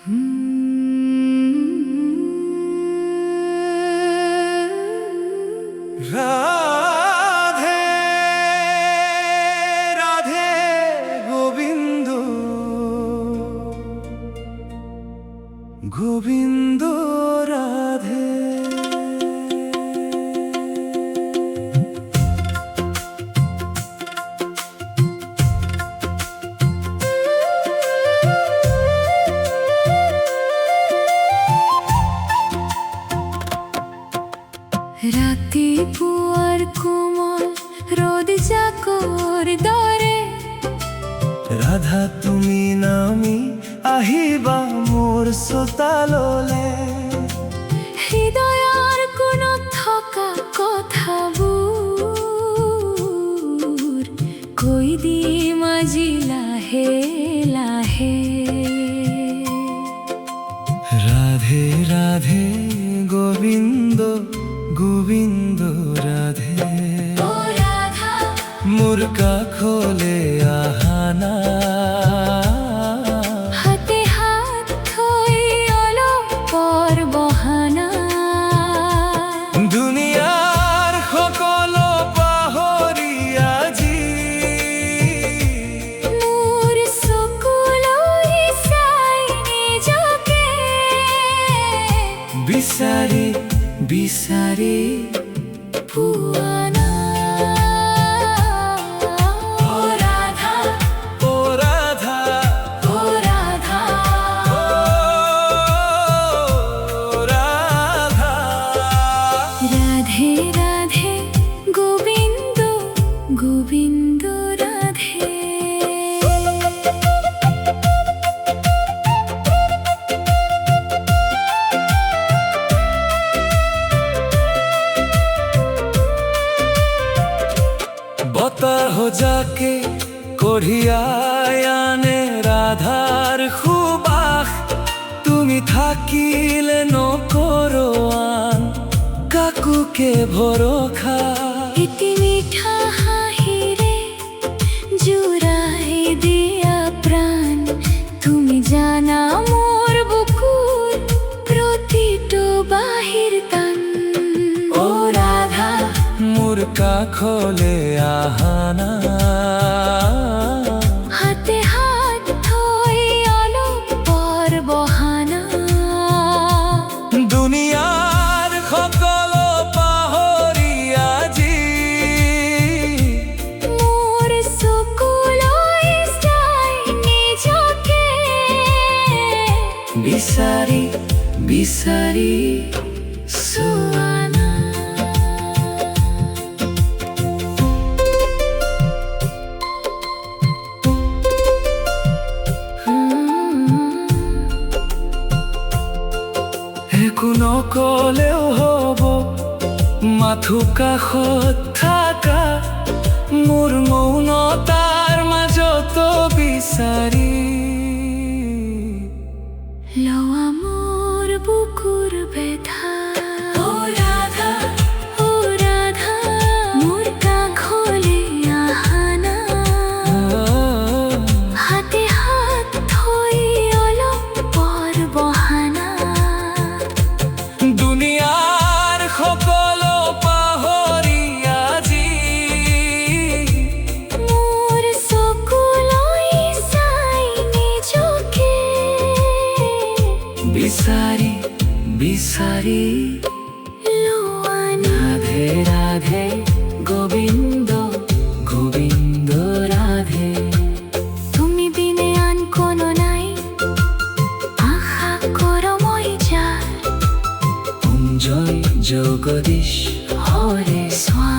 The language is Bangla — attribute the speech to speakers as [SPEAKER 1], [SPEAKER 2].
[SPEAKER 1] রাধে রাধে গোবিন্দ গোবিন্দ রাধে।
[SPEAKER 2] রাতে পুয়ার কোমল রোদ চাকর দরে,
[SPEAKER 1] রাধা তুমি নামি আহিবা মোর সোতাললে।
[SPEAKER 2] হৃদয়ৰ কোনো থকা কথাবোৰ কৈ দিম আজি লাহে লাহে।
[SPEAKER 1] রাধে রাধে গোবিন্দ গোবিন্দ রাধে।
[SPEAKER 2] ও রাধা
[SPEAKER 1] মুরকা খোলে আহানা,
[SPEAKER 2] হাতে হাত থৈ অলপৰ বহানা।
[SPEAKER 1] দুনিয়ার সকলো পাহৰি আজি
[SPEAKER 2] মোৰ চকুলৈ চাই নিজকে
[SPEAKER 1] বিচাৰি বিচাৰি
[SPEAKER 2] পোৱা নাই। ও ৰাধা
[SPEAKER 1] ও রাধা
[SPEAKER 2] ও ৰাধা
[SPEAKER 1] ও রাধা।
[SPEAKER 2] রাধে রাধে গোবিন্দ গোবিন্দ রাধে।
[SPEAKER 1] বতাহ যাকে কঢ়িয়াই আনে রাধার সুবাস, তুমি থাকিলে নকৰো আন কাকুকে ভৰসা।
[SPEAKER 2] এটি মিঠা হাঁহিৰে জোৰাই দিয়া প্ৰাণ, তুমি জানা মোৰ বুকুৰ প্ৰতিটো বাহিৰ টান। ও ৰাধা
[SPEAKER 1] মোৰ কাষলে আহানা,
[SPEAKER 2] হাতে হাত থৈ অলপৰ বহানা।
[SPEAKER 1] দুনিয়াৰ সকলো পাহৰি আজি
[SPEAKER 2] মোৰ চকুলৈ চাই নিজকে
[SPEAKER 1] বিচাৰি বিচাৰি
[SPEAKER 2] চোৱা নাই।
[SPEAKER 1] একো নকলেও হ'ব মাথো কাষত থাকা, মোৰ মৌনতাৰ মাজতো বিচাৰি
[SPEAKER 2] লোৱা মোৰ বুকুৰ বেথা। ও ৰাধা ও ৰাধা মোৰ কাষলে আহানা, হাতে হাত থৈ অলপৰ বহানা।
[SPEAKER 1] দুনিয়াৰ সকলো পাহৰি আজি
[SPEAKER 2] মোৰ চকুলৈ চাই নিজকে
[SPEAKER 1] বিচাৰি বিচাৰি
[SPEAKER 2] লোৱা নাই।
[SPEAKER 1] রাধে রাধে গোবিন্দ গোবিন্দ রাধে।
[SPEAKER 2] তুমি বিনে আন কোনো নাই, আশা করো মই যার
[SPEAKER 1] জয় জগদীশ
[SPEAKER 2] হরে স্বামী।